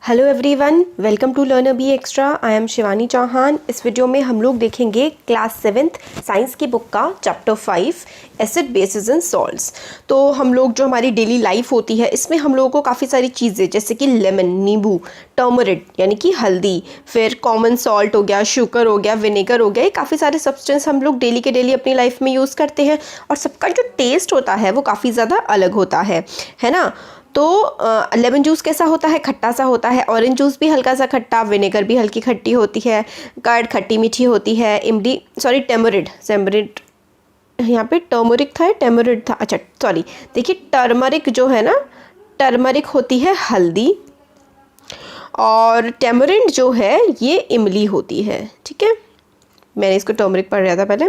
Hello everyone, welcome to learn be extra. I am Shivani Chauhan. इस video में हम लोग देखेंगे क्लास 7th साइंस की बुक का chapter 5 acid bases and salts. तो हम लोग जो हमारी डेली लाइफ होती है इसमें हम लोगों को काफ़ी सारी चीज़ें जैसे कि लेमन नींबू, टर्मरिक यानी कि हल्दी, फिर कॉमन सॉल्ट हो गया, शुगर हो गया, विनेगर हो गया, ये काफ़ी सारे सब्सटेंस हम लोग डेली के डेली अपनी लाइफ में यूज़ करते हैं और सबका जो टेस्ट होता है वो काफ़ी ज़्यादा अलग होता है ना। तो लेमन जूस कैसा होता है, खट्टा सा होता है। ऑरेंज जूस भी हल्का सा खट्टा, विनेगर भी हल्की खट्टी होती है, कर्ड खट्टी मीठी होती है, इमली टेमरिड यहाँ पे टर्मरिक था, टेमरिड था, अच्छा सॉरी, देखिए टर्मरिक जो है ना, टर्मरिक होती है हल्दी और टेमरिंड जो है ये इमली होती है। ठीक है, मैंने इसको टर्मरिक पढ़ रहा था पहले।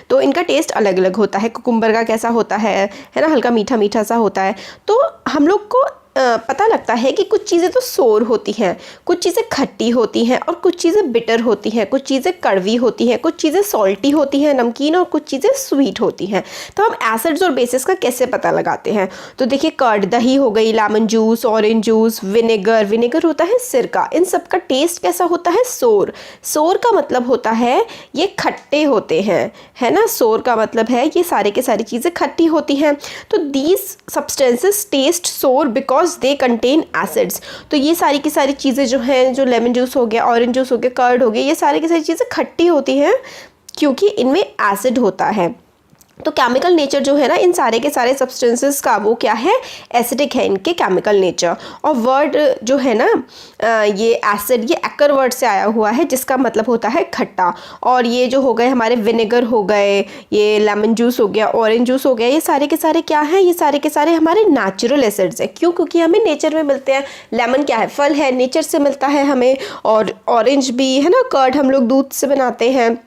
तो इनका टेस्ट अलग अलग होता है। कुकुम्बर का कैसा होता है ना, हल्का मीठा मीठा सा होता है। तो हम लोग को पता लगता है कि कुछ चीज़ें तो सोर होती हैं, कुछ चीज़ें खट्टी होती हैं और कुछ चीज़ें बिटर होती हैं, कुछ चीज़ें कड़वी होती हैं, कुछ चीज़ें सॉल्टी होती हैं नमकीन, और कुछ चीज़ें स्वीट होती हैं। तो हम एसिड्स और बेसिस का कैसे पता लगाते हैं? तो देखिए, कर्ड दही हो गई, lemon juice, orange juice, vinegar होता है सिरका, इन सब का टेस्ट कैसा होता है? सोर। सोर का मतलब होता है ये खट्टे होते हैं, है ना। सोर का मतलब है ये सारे के सारी चीज़ें खट्टी होती हैं। तो दीज सब्सटेंसेस टेस्ट सोर बिकॉज दे कंटेन एसिड्स। तो ये सारी की सारी चीज़ें जो हैं, जो लेमन जूस हो गया, ऑरेंज जूस हो गया, कर्ड हो गया, ये सारी की सारी चीज़ें खट्टी होती हैं क्योंकि इनमें एसिड होता है। तो केमिकल नेचर जो है ना इन सारे के सारे सब्सटेंसेस का, वो क्या है? एसिडिक है इनके केमिकल नेचर। और वर्ड जो है ना ये एसिड, ये एक्कर वर्ड से आया हुआ है जिसका मतलब होता है खट्टा। और ये जो हो गए हमारे विनेगर हो गए, ये लेमन जूस हो गया, ऑरेंज जूस हो गया, ये सारे के सारे क्या हैं? ये सारे के सारे हमारे नेचुरल एसिड्स है। क्यों? क्योंकि हमें नेचर में मिलते हैं। लेमन क्या है? फल है, नेचर से मिलता है हमें। और ऑरेंज भी है ना, कर्ड हम लोग दूध से बनाते हैं।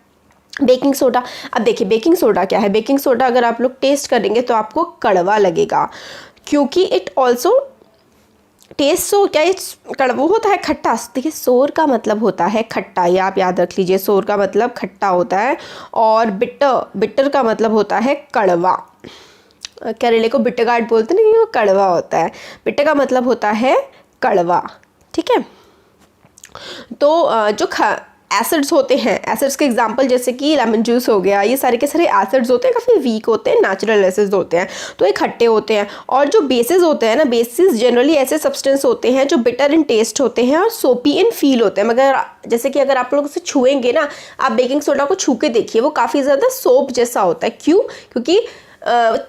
बेकिंग सोडा, अब देखिए बेकिंग सोडा क्या है? बेकिंग सोडा अगर आप लोग टेस्ट करेंगे तो आपको कड़वा लगेगा क्योंकि इट ऑल्सो टेस्ट सो क्या कड़वा होता है, खट्टा। देखिए सोर का मतलब होता है खट्टा, ये आप याद रख लीजिए, सोर का मतलब खट्टा होता है। और बिटर का मतलब होता है कड़वा। केरले को बिटरगार्ड बोलते हैं ना, वो कड़वा होता है। बिटर का मतलब होता है कड़वा। ठीक है, तो जो एसिड्स होते हैं, एसिड्स के एग्जांपल जैसे कि लेमन जूस हो गया, ये सारे के सारे एसिड्स होते हैं, काफ़ी वीक होते हैं, नेचुरल एसिड्स होते हैं, तो ये खट्टे होते हैं। और जो बेसिस होते हैं ना, बेसिस जनरली ऐसे सब्सटेंस होते हैं जो बिटर इन टेस्ट होते हैं और सोपी इन फील होते हैं। मगर जैसे कि अगर आप लोग उसे छुएंगे ना, आप बेकिंग सोडा को छू के देखिए, वो काफ़ी ज़्यादा सोप जैसा होता है। क्यों? क्योंकि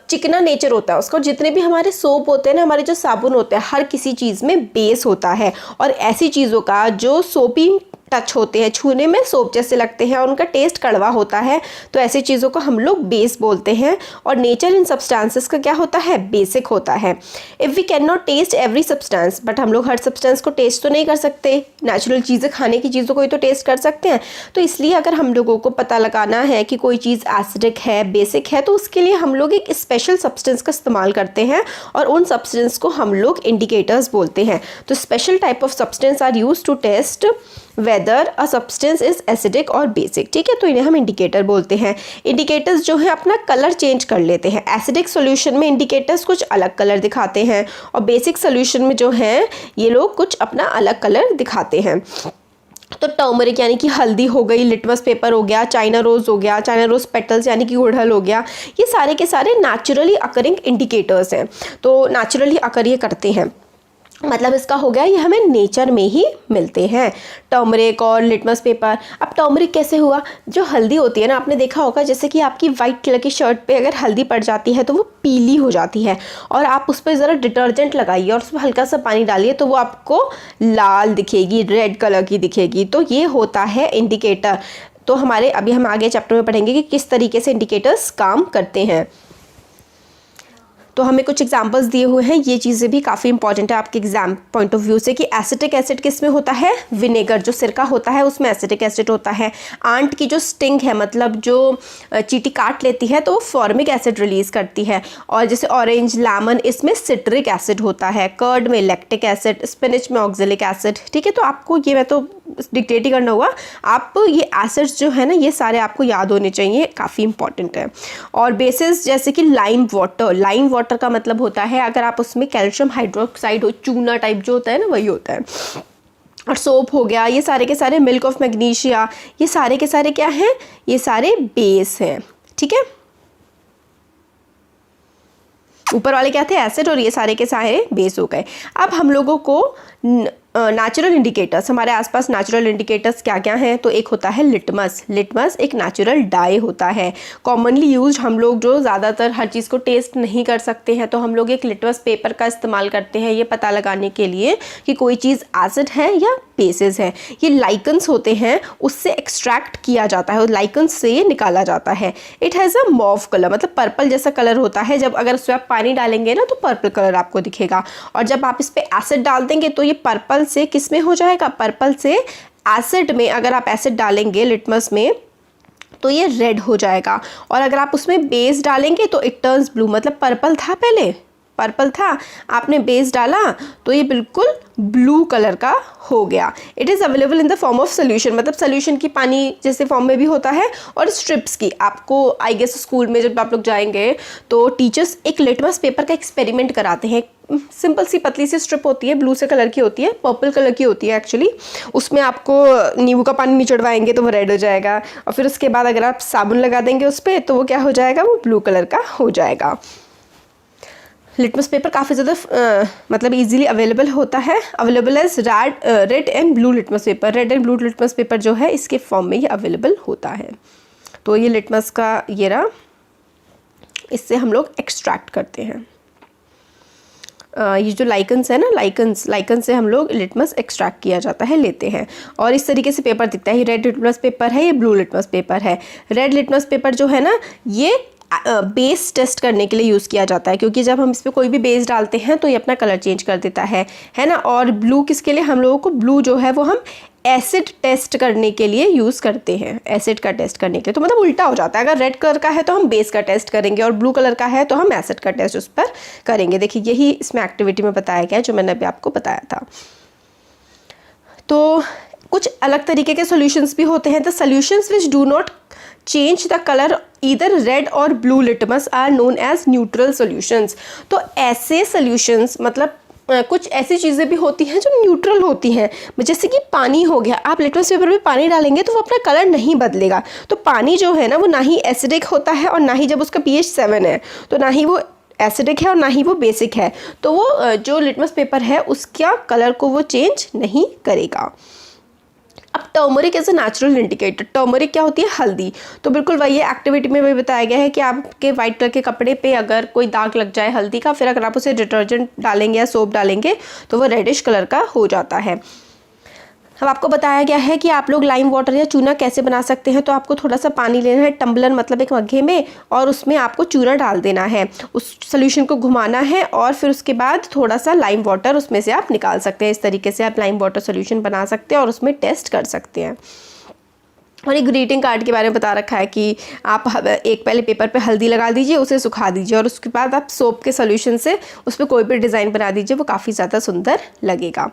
चिकना नेचर होता है उसका। जितने भी हमारे सोप होते हैं ना, हमारे जो साबुन होते हैं, हर किसी चीज़ में बेस होता है। और ऐसी चीज़ों का जो सोपी टच होते हैं, छूने में सोप जैसे लगते हैं और उनका टेस्ट कड़वा होता है, तो ऐसी चीज़ों को हम लोग बेस बोलते हैं। और नेचर इन सब्सटेंसेस का क्या होता है? बेसिक होता है। If we can not test every substance, but हम लोग हर सब्सटेंस को टेस्ट तो नहीं कर सकते। नेचुरल चीज़ें, खाने की चीज़ों को ही तो टेस्ट कर सकते हैं। तो इसलिए अगर हम लोगों को पता लगाना है कि कोई चीज़ एसिडिक है, बेसिक है, तो उसके लिए हम लोग एक स्पेशल सब्सटेंस का इस्तेमाल करते हैं और उन सब्सटेंस को हम लोग इंडिकेटर्स बोलते हैं। तो special type of substance are use to test whether a substance is acidic और बेसिक। ठीक है, तो इन्हें हम इंडिकेटर बोलते हैं। इंडिकेटर्स जो है अपना कलर चेंज कर लेते हैं। एसिडिक सॉल्यूशन में इंडिकेटर्स कुछ अलग कलर दिखाते हैं और बेसिक सॉल्यूशन में जो है ये लोग कुछ अपना अलग कलर दिखाते हैं। तो टर्मरिक यानी कि हल्दी हो गई, लिटमस पेपर हो गया, चाइना रोज़ हो गया, चाइना रोज़ पेटल्स यानी कि गुड़हल हो गया, ये सारे के सारे नेचुरली अकरिंग इंडिकेटर्स हैं। तो नेचुरली अकर ये करते हैं, मतलब इसका हो गया ये हमें नेचर में ही मिलते हैं, टर्मरिक और लिटमस पेपर। अब टर्मरिक कैसे हुआ? जो हल्दी होती है ना, आपने देखा होगा जैसे कि आपकी वाइट कलर की शर्ट पे अगर हल्दी पड़ जाती है तो वो पीली हो जाती है, और आप उस पर ज़रा डिटर्जेंट लगाइए और उसमें हल्का सा पानी डालिए तो वो आपको लाल दिखेगी, रेड कलर की दिखेगी। तो ये होता है इंडिकेटर। तो हमारे अभी हम आगे चैप्टर में पढ़ेंगे कि किस तरीके से इंडिकेटर्स काम करते हैं। तो हमें कुछ एग्जांपल्स दिए हुए हैं, ये चीज़ें भी काफ़ी इंपॉर्टेंट है आपके एग्जाम पॉइंट ऑफ व्यू से, कि एसिटिक एसिड किस में होता है? विनेगर, जो सिरका होता है उसमें एसिटिक एसिड होता है। आंट की जो स्टिंग है, मतलब जो चींटी काट लेती है तो वो फॉर्मिक एसिड रिलीज़ करती है। और जैसे ऑरेंज, लेमन, इसमें सिट्रिक एसिड होता है। कर्ड में लैक्टिक एसिड, स्पिनच में ऑक्जेलिक एसिड। ठीक है, तो आपको ये, मैं तो डिक्टेट ही करना होगा, आप ये एसिड्स जो है ना ये सारे आपको याद होने चाहिए, काफ़ी इंपॉर्टेंट है। और बेसिस जैसे कि लाइम वाटर का मतलब होता है अगर आप उसमें कैल्शियम हाइड्रोक्साइड हो, चूना टाइप जो होता है ना, वही होता है। और सोप हो गया, ये सारे के सारे मिल्क ऑफ मैग्नीशिया, ये सारे के सारे क्या हैं, ये सारे बेस हैं। ठीक है, ऊपर वाले क्या थे, एसिड, और ये सारे के सारे बेस हो गए। अब हम लोगों को नेचुरल इंडिकेटर्स, हमारे आसपास नेचुरल इंडिकेटर्स क्या क्या हैं, तो एक होता है लिटमस। लिटमस एक नेचुरल डाई होता है, कॉमनली यूज। हम लोग जो ज़्यादातर हर चीज़ को टेस्ट नहीं कर सकते हैं तो हम लोग एक लिटमस पेपर का इस्तेमाल करते हैं ये पता लगाने के लिए कि कोई चीज़ एसिड है या बेसिस है। ये लाइकन्स होते हैं, उससे एक्सट्रैक्ट किया जाता है, लाइकन्स से ये निकाला जाता है। It has a mauve colour, मतलब पर्पल जैसा कलर होता है। जब अगर उसमें आप पानी डालेंगे ना तो पर्पल कलर आपको दिखेगा, और जब आप इस पर एसिड डाल देंगे तो ये पर्पल से किस में हो जाएगा, पर्पल से एसिड में। अगर आप एसिड डालेंगे लिटमस में तो ये रेड हो जाएगा, और अगर आप उसमें बेस डालेंगे तो इट टर्न्स ब्लू। मतलब पर्पल था, पहले पर्पल था, आपने बेस डाला तो ये बिल्कुल ब्लू कलर का हो गया। It is available in the form of solution, मतलब सोल्यूशन की पानी जैसे फॉर्म में भी होता है, और स्ट्रिप्स की। आपको आई गेस स्कूल में जब आप लोग जाएंगे तो टीचर्स एक लिटमस पेपर का एक्सपेरिमेंट कराते हैं। सिंपल सी पतली सी स्ट्रिप होती है, ब्लू से कलर की होती है, पर्पल कलर की होती है एक्चुअली। उसमें आपको नींबू का पानी निचड़वाएंगे तो वो रेड हो जाएगा, और फिर उसके बाद अगर आप साबुन लगा देंगे उस पर तो वो क्या हो जाएगा, वो ब्लू कलर का हो जाएगा। लिटमस पेपर काफ़ी ज़्यादा मतलब इजीली अवेलेबल होता है। Available as red and blue litmus paper. Red and blue litmus paper जो है इसके फॉर्म में ये अवेलेबल होता है। तो ये लिटमस का ये रहा, इससे हम लोग एक्सट्रैक्ट करते हैं। ये जो लाइकन्स है ना, लाइकन से हम लोग लिटमस एक्सट्रैक्ट किया जाता है, लेते हैं, और इस तरीके से पेपर दिखता है। ये रेड लिटमस पेपर है, ये ब्लू लिटमस पेपर है। रेड लिटमस पेपर जो है ना, ये बेस टेस्ट करने के लिए यूज़ किया जाता है, क्योंकि जब हम इस पर कोई भी बेस डालते हैं तो ये अपना कलर चेंज कर देता है ना। और ब्लू किसके लिए, हम लोगों को ब्लू जो है वो हम एसिड टेस्ट करने के लिए यूज़ करते हैं, एसिड का टेस्ट करने के लिए। तो मतलब उल्टा हो जाता है, अगर रेड कलर का है तो हम बेस का टेस्ट करेंगे, और ब्लू कलर का है तो हम एसिड का टेस्ट उस पर करेंगे। देखिए यही इसमें एक्टिविटी में बताया गया है जो मैंने अभी आपको बताया था। तो कुछ अलग तरीके के सॉल्यूशंस भी होते हैं। The solutions which do not change the colour either red और blue litmus are known as neutral solutions. तो ऐसे सॉल्यूशंस मतलब कुछ ऐसी चीज़ें भी होती हैं जो न्यूट्रल होती हैं, जैसे कि पानी हो गया। आप लिटमस पेपर में पानी डालेंगे तो वो अपना कलर नहीं बदलेगा। तो पानी जो है ना, वो ना ही एसिडिक होता है, और ना ही जब उसका pH 7 है तो ना ही वो एसिडिक है और ना ही वो बेसिक है। तो वो जो लिटमस पेपर है उसका कलर को वो चेंज नहीं करेगा। अब turmeric as a natural indicator. Turmeric क्या होती है, हल्दी। तो बिल्कुल वही है, एक्टिविटी में भी बताया गया है कि आपके वाइट कलर के कपड़े पे अगर कोई दाग लग जाए हल्दी का, फिर अगर आप उसे डिटर्जेंट डालेंगे या सोप डालेंगे तो वो रेडिश कलर का हो जाता है। अब आपको बताया गया है कि आप लोग लाइम वाटर या चूना कैसे बना सकते हैं। तो आपको थोड़ा सा पानी लेना है, टम्बलर मतलब एक मग्गे में, और उसमें आपको चूना डाल देना है, उस सोल्यूशन को घुमाना है, और फिर उसके बाद थोड़ा सा लाइम वाटर उसमें से आप निकाल सकते हैं। इस तरीके से आप लाइम वाटर सोल्यूशन बना सकते हैं और उसमें टेस्ट कर सकते हैं। और एक ग्रीटिंग कार्ड के बारे में बता रखा है कि आप एक पहले पेपर पे हल्दी लगा दीजिए, उसे सुखा दीजिए, और उसके बाद आप सोप के सोल्यूशन से उस पर कोई भी डिज़ाइन बना दीजिए, वो काफ़ी ज़्यादा सुंदर लगेगा।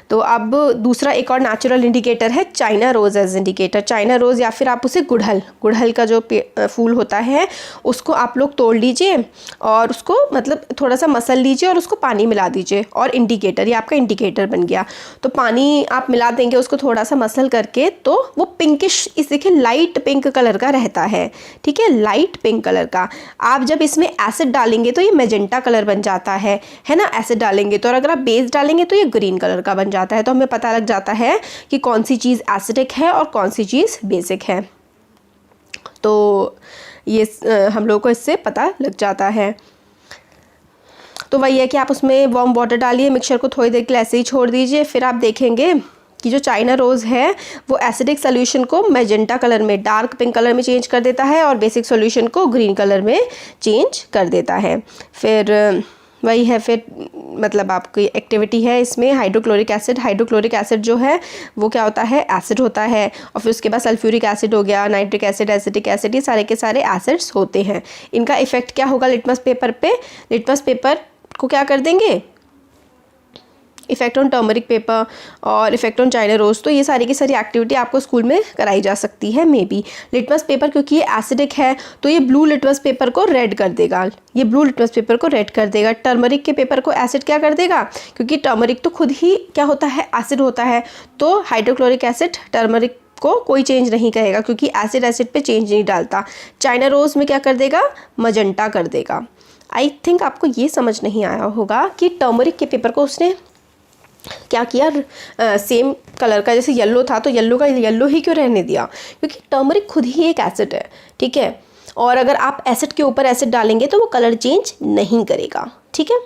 तो अब दूसरा एक और नेचुरल इंडिकेटर है China rose as indicator. China rose या फिर आप उसे गुड़हल का जो फूल होता है उसको आप लोग तोड़ लीजिए और उसको मतलब थोड़ा सा मसल लीजिए और उसको पानी मिला दीजिए, और इंडिकेटर, ये आपका इंडिकेटर बन गया। तो पानी आप मिला देंगे उसको थोड़ा सा मसल करके, तो वो पिंकिश, इस देखिए लाइट पिंक कलर का रहता है, ठीक है, लाइट पिंक कलर का। आप जब इसमें एसिड डालेंगे तो ये मैजेंटा कलर बन जाता है ना, एसिड डालेंगे तो, और अगर आप बेस डालेंगे तो ये ग्रीन कलर का बन जाता है। तो हमें पता लग जाता है कि कौन सी चीज़ एसिडिक है और कौन सी चीज़ बेसिक है। तो ये हम लोगों को इससे पता लग जाता है। तो वही है कि आप उसमें वार्म वाटर डालिए, मिक्सचर को थोड़ी देर के लिए ऐसे ही छोड़ दीजिए, फिर आप देखेंगे कि जो चाइना रोज़ है वो एसिडिक सोल्यूशन को मैजेंटा कलर में, डार्क पिंक कलर में चेंज कर देता है, और बेसिक सोल्यूशन को ग्रीन कलर में चेंज कर देता है। फिर वही है, फिर मतलब आपकी एक्टिविटी है इसमें हाइड्रोक्लोरिक एसिड। हाइड्रोक्लोरिक एसिड जो है वो क्या होता है, एसिड होता है, और फिर उसके बाद सल्फ्यूरिक एसिड हो गया, नाइट्रिक एसिड, एसिटिक एसिड, ये सारे के सारे एसिड्स होते हैं। इनका इफेक्ट क्या होगा लिटमस पेपर पे, लिटमस पेपर को क्या कर देंगे, इफेक्ट ऑन टर्मरिक पेपर और इफेक्ट ऑन चाइना रोज। तो ये सारी की सारी एक्टिविटी आपको स्कूल में कराई जा सकती है मे बी। लिटमस पेपर, क्योंकि ये एसिडिक है तो ये ब्लू लिटमस पेपर को रेड कर देगा, ये ब्लू लिटमस पेपर को रेड कर देगा। टर्मरिक के पेपर को एसिड क्या कर देगा, क्योंकि टर्मरिक तो खुद ही क्या होता है, एसिड होता है, तो हाइड्रोक्लोरिक एसिड टर्मरिक को कोई चेंज नहीं करेगा, क्योंकि एसिड एसिड पे चेंज नहीं डालता। चाइना रोज में क्या कर देगा, मजंटा कर देगा। आई थिंक आपको ये समझ नहीं आया होगा कि टर्मरिक के पेपर को उसने क्या किया, सेम कलर का जैसे येलो था तो येलो का येलो ही क्यों रहने दिया, क्योंकि टर्मरिक खुद ही एक एसिड है, ठीक है। और अगर आप एसिड के ऊपर एसिड डालेंगे तो वो कलर चेंज नहीं करेगा, ठीक है।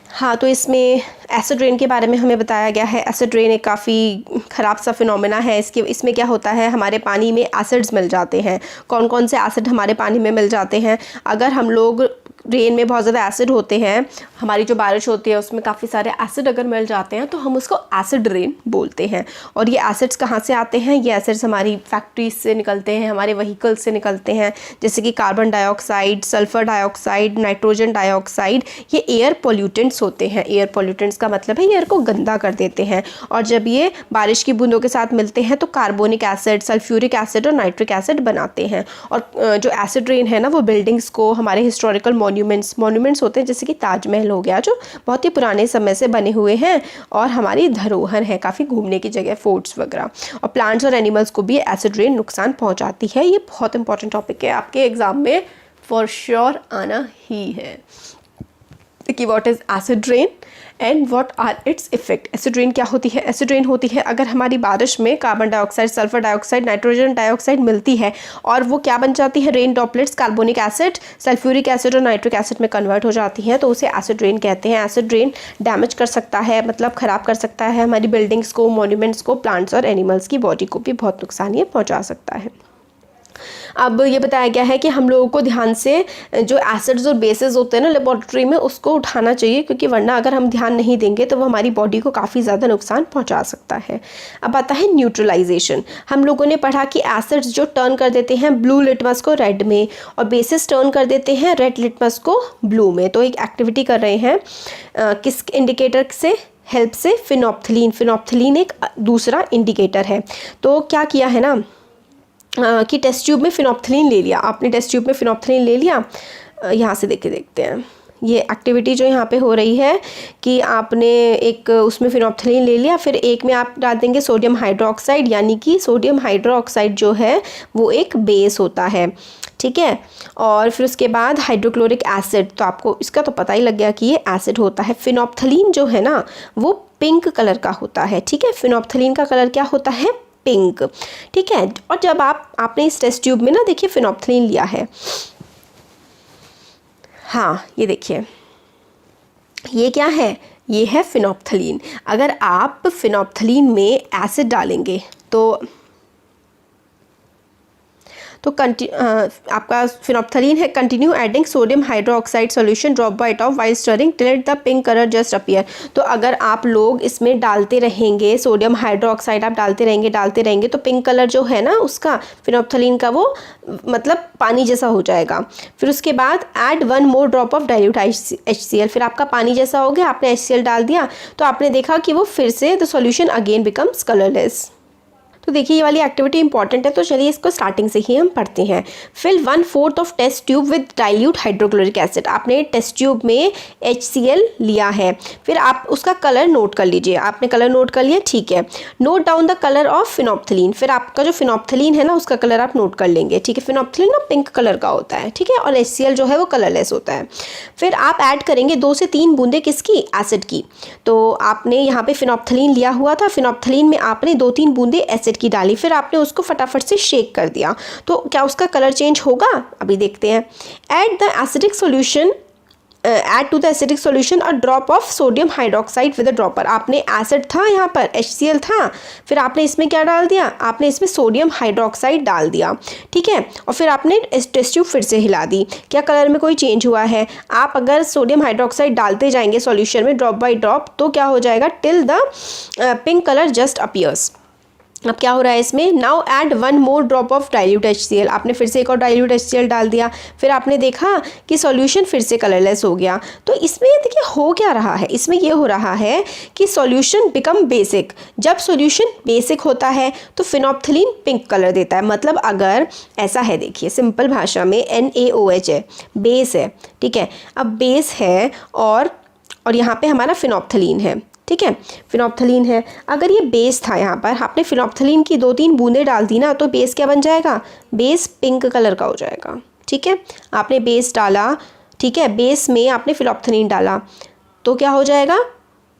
हाँ, तो इसमें एसिड रेन के बारे में हमें बताया गया है। एसिड रेन एक काफ़ी ख़राब सा फिनोमेना है। इसमें क्या होता है, हमारे पानी में एसिड्स मिल जाते हैं। कौन कौन से एसिड हमारे पानी में मिल जाते हैं, अगर हम लोग रेन में बहुत ज़्यादा एसिड होते हैं, हमारी जो बारिश होती है उसमें काफ़ी सारे एसिड अगर मिल जाते हैं तो हम उसको एसिड रेन बोलते हैं। और ये एसिड्स कहाँ से आते हैं, ये एसिड्स हमारी फैक्ट्रीज से निकलते हैं, हमारे व्हीकल्स से निकलते हैं, जैसे कि carbon dioxide, sulphur dioxide, nitrogen dioxide. ये एयर पोल्यूटेंट्स होते हैं। एयर पोल्यूटेंट्स का मतलब है एयर को गंदा कर देते हैं। और जब ये बारिश की बूंदों के साथ मिलते हैं तो कार्बोनिक एसिड, सल्फ्यूरिक एसिड और नाइट्रिक एसिड बनाते हैं। और जो एसिड रेन है ना, वो बिल्डिंग्स को, हमारे हिस्टोरिकल मॉन्यूमेंट्स होते हैं, जैसे कि ताजमहल हो गया, जो बहुत ही पुराने समय से बने हुए हैं और हमारी धरोहर है, काफ़ी घूमने की जगह, फोर्ट्स वगैरह। और प्लांट्स और एनिमल्स को भी एसिड रेन नुकसान पहुंचाती है। ये बहुत इंपॉर्टेंट टॉपिक है, आपके एग्जाम में फॉर श्योर आना ही है कि what is acid rain and what are its effect. Acid rain क्या होती है, एसिड रेन होती है अगर हमारी बारिश में carbon dioxide, sulphur dioxide, nitrogen dioxide मिलती है और वो क्या बन जाती है, rain droplets carbonic acid, sulphuric acid और नाइट्रिक एसिड में कन्वर्ट हो जाती हैं, तो उसे एसिड रेन कहते हैं। एसिड रेन डैमेज कर सकता है, मतलब ख़राब कर सकता है हमारी बिल्डिंग्स को, मॉन्यूमेंट्स को, प्लांट्स और एनिमल्स की बॉडी को भी बहुत नुकसान ये पहुँचा सकता है। अब ये बताया गया है कि हम लोगों को ध्यान से जो एसिड्स और बेसेस होते हैं ना लेबोरेटरी में, उसको उठाना चाहिए, क्योंकि वरना अगर हम ध्यान नहीं देंगे तो वो हमारी बॉडी को काफ़ी ज़्यादा नुकसान पहुंचा सकता है। अब आता है न्यूट्रलाइजेशन। हम लोगों ने पढ़ा कि एसिड्स जो टर्न कर देते हैं ब्लू लिटमस को रेड में और बेसिस टर्न कर देते हैं रेड लिटमस को ब्लू में। तो एक एक्टिविटी कर रहे हैं किस इंडिकेटर से हेल्प से, फिनोप्थलीन। फिनोप्थलीन एक दूसरा इंडिकेटर है। तो क्या किया है ना कि टेस्ट ट्यूब में फिनोप्थलीन ले लिया, आपने टेस्ट ट्यूब में फिनोप्थलीन ले लिया। यहाँ से देखते हैं ये एक्टिविटी जो यहाँ पे हो रही है कि आपने एक उसमें फिनोप्थलीन ले लिया, फिर एक में आप डाल देंगे सोडियम हाइड्रोक्साइड, यानी कि सोडियम हाइड्रोक्साइड जो है वो एक बेस होता है, ठीक है। और फिर उसके बाद हाइड्रोक्लोरिक एसिड, तो आपको इसका तो पता ही लग गया कि ये एसिड होता है। फिनोप्थलीन जो है ना वो पिंक कलर का होता है, ठीक है। फिनोप्थलीन का कलर क्या होता है, पिंक, ठीक है। और जब आपने इस टेस्ट ट्यूब में ना देखिए फिनोप्थलीन लिया है, हाँ ये देखिए ये क्या है, ये है फिनोप्थलीन। अगर आप फिनोप्थलीन में एसिड डालेंगे तो आपका फिनोप्थलीन है, continue adding sodium hydroxide solution drop by top while stirring till the pink colour just appear. तो अगर आप लोग इसमें डालते रहेंगे, सोडियम हाइड्रोक्साइड आप डालते रहेंगे तो पिंक कलर जो है ना उसका फिनोप्थलीन का वो मतलब पानी जैसा हो जाएगा। फिर उसके बाद add 1 more drop of dilute HCl। फिर आपका पानी जैसा हो गया, आपने HCl डाल दिया तो आपने देखा कि वो फिर से the solution again becomes colourless. तो देखिए ये वाली एक्टिविटी इंपॉर्टेंट है, तो चलिए इसको स्टार्टिंग से ही हम पढ़ते हैं। Fill 1/4 of test tube with dilute hydrochloric acid. आपने टेस्ट ट्यूब में HCl लिया है, फिर आप उसका कलर नोट कर लीजिए। आपने कलर नोट कर लिया, ठीक है। Note down the colour of phenolphthalein. फिर आपका जो फिनोप्थलीन है ना उसका कलर आप नोट कर लेंगे, ठीक है। फिनोप्थलीन ना पिंक कलर का होता है, ठीक है, और HCl जो है वो कलरलेस होता है। फिर आप ऐड करेंगे 2 से 3 बूंदे किसकी, एसिड की। तो आपने यहाँ पे फिनोप्थलीन लिया हुआ था, फिनोप्थलीन में आपने 2-3 बूंदे एसिड की डाली, फिर आपने उसको फटाफट से शेक कर दिया, तो क्या उसका कलर चेंज होगा, अभी देखते हैं। Add the acidic solution, add to the acidic solution a drop of sodium hydroxide with a dropper. आपने एसिड था यहाँ पर, HCl था, फिर आपने इसमें क्या डाल दिया, आपने इसमें सोडियम हाइड्रोक्साइड डाल दिया, ठीक है। और फिर आपने टेस्ट ट्यूब फिर से हिला दी, क्या कलर में कोई चेंज हुआ है। आप अगर सोडियम हाइड्रोक्साइड डालते जाएंगे सॉल्यूशन में ड्रॉप बाय ड्रॉप तो क्या हो जाएगा, till the pink colour just appears. अब क्या हो रहा है इसमें, now add 1 more drop of dilute HCl, आपने फिर से एक और डाइल्यूट HCl डाल दिया, फिर आपने देखा कि सॉल्यूशन फिर से कलरलेस हो गया। तो इसमें देखिए हो क्या रहा है, इसमें ये हो रहा है कि सॉल्यूशन बिकम बेसिक। जब सॉल्यूशन बेसिक होता है तो फिनोप्थलीन पिंक कलर देता है। मतलब अगर ऐसा है, देखिए सिंपल भाषा में NaOH है, बेस है, ठीक है। अब बेस है और यहाँ पे हमारा फिनोप्थलीन है, ठीक है, फिनोप्थलीन है। अगर ये बेस था, यहाँ पर आपने फिनोप्थलीन की 2-3 बूंदें डाल दी ना, तो बेस क्या बन जाएगा, बेस पिंक कलर का हो जाएगा, ठीक है। आपने बेस डाला, ठीक है, बेस में आपने फिनोप्थलीन डाला तो क्या हो जाएगा,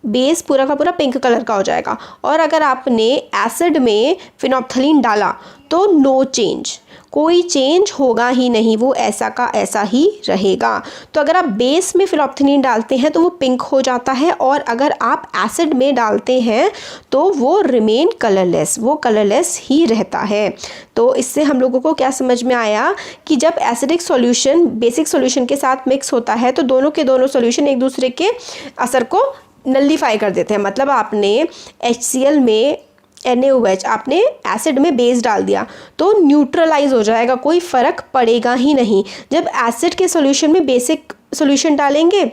बेस पूरा का पूरा पिंक कलर का हो जाएगा। और अगर आपने एसिड में फिनोप्थलीन डाला तो नो चेंज, कोई चेंज होगा ही नहीं, वो ऐसा का ऐसा ही रहेगा। तो अगर आप बेस में फिनोप्थलीन डालते हैं तो वो पिंक हो जाता है, और अगर आप एसिड में डालते हैं तो वो रिमेन कलरलेस, वो कलरलेस ही रहता है। तो इससे हम लोगों को क्या समझ में आया कि जब एसिडिक सॉल्यूशन बेसिक सॉल्यूशन के साथ मिक्स होता है तो दोनों के दोनों सॉल्यूशन एक दूसरे के असर को नल्लीफाई कर देते हैं। मतलब आपने HCl में NaOH आपने एसिड में बेस डाल दिया तो न्यूट्रलाइज हो जाएगा, कोई फ़र्क पड़ेगा ही नहीं। जब एसिड के सॉल्यूशन में बेसिक सॉल्यूशन डालेंगे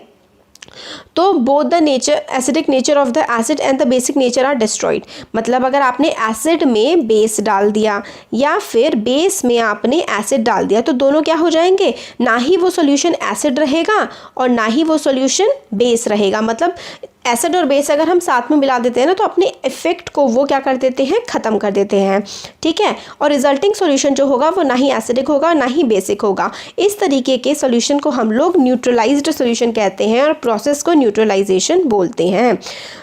तो both the nature acidic nature of the acid and the basic nature are destroyed. मतलब अगर आपने एसिड में बेस डाल दिया या फिर बेस में आपने एसिड डाल दिया तो दोनों क्या हो जाएंगे, ना ही वो सॉल्यूशन एसिड रहेगा और ना ही वो सॉल्यूशन बेस रहेगा। मतलब एसिड और बेस अगर हम साथ में मिला देते हैं ना तो अपने इफेक्ट को वो क्या कर देते हैं, ख़त्म कर देते हैं, ठीक है। और रिजल्टिंग सॉल्यूशन जो होगा वो ना ही एसिडिक होगा ना ही बेसिक होगा। इस तरीके के सॉल्यूशन को हम लोग न्यूट्रलाइज्ड सॉल्यूशन कहते हैं और प्रोसेस को न्यूट्रलाइजेशन बोलते हैं।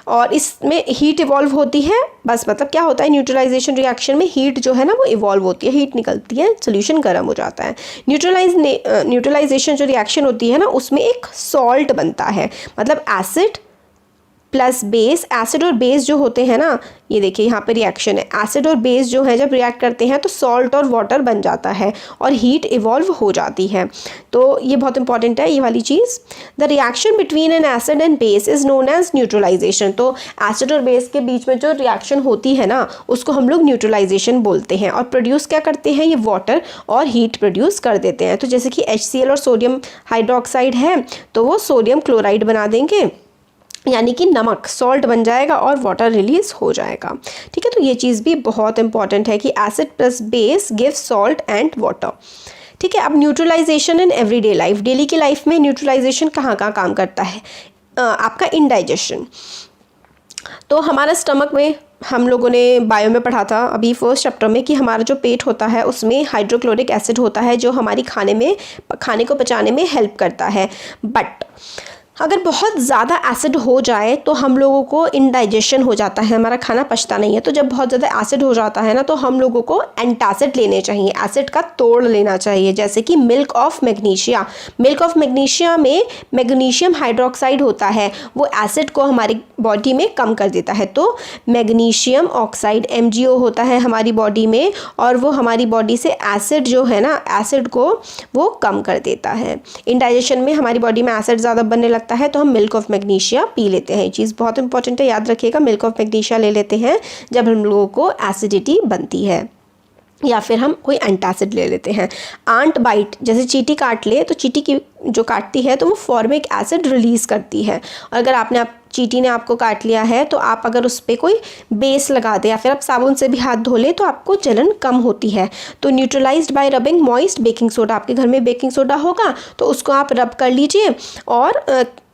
और इसमें हीट इवॉल्व होती है, बस मतलब क्या होता है, न्यूट्रलाइजेशन रिएक्शन में हीट जो है ना वो इवॉल्व होती है, हीट निकलती है, सॉल्यूशन गर्म हो जाता है। न्यूट्रलाइजेशन जो रिएक्शन होती है ना उसमें एक सॉल्ट बनता है। मतलब एसिड प्लस बेस, एसिड और बेस जो होते हैं ना, ये देखिए यहाँ पे रिएक्शन है, एसिड और बेस जो है जब रिएक्ट करते हैं तो सॉल्ट और वाटर बन जाता है और हीट इवॉल्व हो जाती है। तो ये बहुत इंपॉर्टेंट है ये वाली चीज़। The reaction between an acid and base is known as neutralization. तो एसिड और बेस के बीच में जो रिएक्शन होती है ना उसको हम लोग न्यूट्रलाइजेशन बोलते हैं। और प्रोड्यूस क्या करते हैं, ये वाटर और हीट प्रोड्यूस कर देते हैं। तो जैसे कि HCl और सोडियम हाइड्रोक्साइड है तो वो सोडियम क्लोराइड बना देंगे, यानी कि नमक, सॉल्ट बन जाएगा और वाटर रिलीज हो जाएगा, ठीक है। तो ये चीज़ भी बहुत इंपॉर्टेंट है कि acid plus base gives salt and water, ठीक है। अब neutralisation in everyday life, daily की लाइफ में न्यूट्रलाइजेशन कहाँ कहाँ काम करता है, आपका इंडाइजेशन। तो हमारा स्टमक में हम लोगों ने बायो में पढ़ा था अभी फर्स्ट चैप्टर में कि हमारा जो पेट होता है उसमें हाइड्रोक्लोरिक एसिड होता है जो हमारी खाने को पचाने में हेल्प करता है। बट अगर बहुत ज़्यादा एसिड हो जाए तो हम लोगों को इंडाइजेशन हो जाता है, हमारा खाना पचता नहीं है। तो जब बहुत ज़्यादा एसिड हो जाता है ना तो हम लोगों को एंटासिड लेने चाहिए, एसिड का तोड़ लेना चाहिए। जैसे कि milk of magnesia, milk of magnesia में मैग्नीशियम हाइड्रोक्साइड होता है, वो एसिड को हमारी बॉडी में कम कर देता है। तो मैग्नीशियम ऑक्साइड MgO होता है हमारी बॉडी में और वो हमारी बॉडी से एसिड जो है ना, एसिड को वो कम कर देता है। इंडाइजेशन में हमारी बॉडी में एसिड ज़्यादा बनने लगता है तो हम मिल्क ऑफ मैग्नीशिया पी लेते हैं। ये चीज़ बहुत इंपॉर्टेंट है, याद रखिएगा। मिल्क ऑफ मैग्नीशिया ले लेते हैं जब हम लोगों को एसिडिटी बनती है, या फिर हम कोई एंटासिड ले लेते हैं। आंट बाइट, जैसे चींटी काट ले तो चींटी की जो काटती है तो वो फॉर्मिक एसिड रिलीज़ करती है। और अगर चींटी ने आपको काट लिया है तो आप अगर उस पर कोई बेस लगा दें या फिर आप साबुन से भी हाथ धो लें तो आपको जलन कम होती है। तो neutralised bye rubbing moist baking soda, आपके घर में बेकिंग सोडा होगा तो उसको आप रब कर लीजिए। और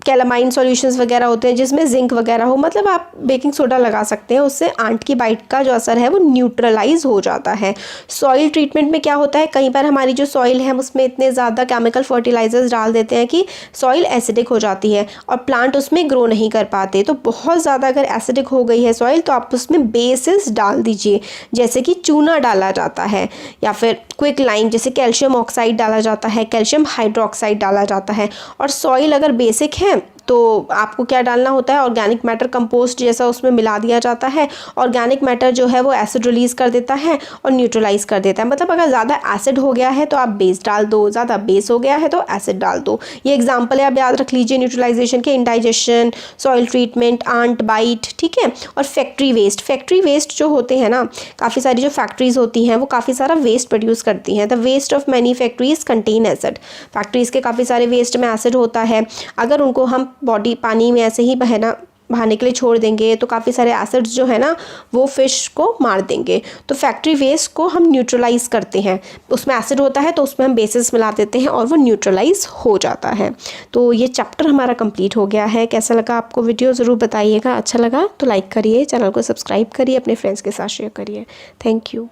कैलामाइन सॉल्यूशंस वगैरह होते हैं जिसमें जिंक वगैरह हो, मतलब आप बेकिंग सोडा लगा सकते हैं, उससे आंट की बाइट का जो असर है वो न्यूट्रलाइज हो जाता है। सॉइल ट्रीटमेंट में क्या होता है, कई बार हमारी जो सॉइल है उसमें इतने ज़्यादा केमिकल फर्टिलाइजर्स डाल देते हैं कि सॉइल एसिडिक हो जाती है और प्लांट उसमें ग्रो नहीं कर पाते। तो बहुत ज़्यादा अगर एसिडिक हो गई है सॉइल तो आप उसमें बेसिस डाल दीजिए, जैसे कि चूना डाला जाता है या फिर क्विक लाइम, जैसे कैल्शियम ऑक्साइड डाला जाता है, कैल्शियम हाइड्रोक्साइड डाला जाता है। और सॉइल अगर बेसिक है तो आपको क्या डालना होता है, ऑर्गेनिक मैटर कंपोस्ट जैसा उसमें मिला दिया जाता है। ऑर्गेनिक मैटर जो है वो एसिड रिलीज़ कर देता है और न्यूट्रलाइज कर देता है। मतलब अगर ज़्यादा एसिड हो गया है तो आप बेस डाल दो, ज़्यादा बेस हो गया है तो एसिड डाल दो। ये एग्जाम्पल है, आप याद रख लीजिए न्यूट्रलाइजेशन के, indigestion, soil treatment, ant bite, ठीक है। और फैक्ट्री वेस्ट, फैक्ट्री वेस्ट जो होते हैं ना, काफ़ी सारी जो फैक्ट्रीज होती हैं वो काफ़ी सारा वेस्ट प्रोड्यूस करती हैं। The waste of many factories contain acid, factories के काफ़ी सारे वेस्ट में एसिड होता है। अगर उनको हम बॉडी पानी में ऐसे ही बहाने के लिए छोड़ देंगे तो काफ़ी सारे एसिड्स जो है ना वो फ़िश को मार देंगे। तो फैक्ट्री वेस्ट को हम न्यूट्रलाइज करते हैं, उसमें एसिड होता है तो उसमें हम बेसिस मिला देते हैं और वो न्यूट्रलाइज हो जाता है। तो ये चैप्टर हमारा कंप्लीट हो गया है। कैसा लगा आपको वीडियो ज़रूर बताइएगा। अच्छा लगा तो लाइक करिए, चैनल को सब्सक्राइब करिए, अपने फ्रेंड्स के साथ शेयर करिए। Thank you.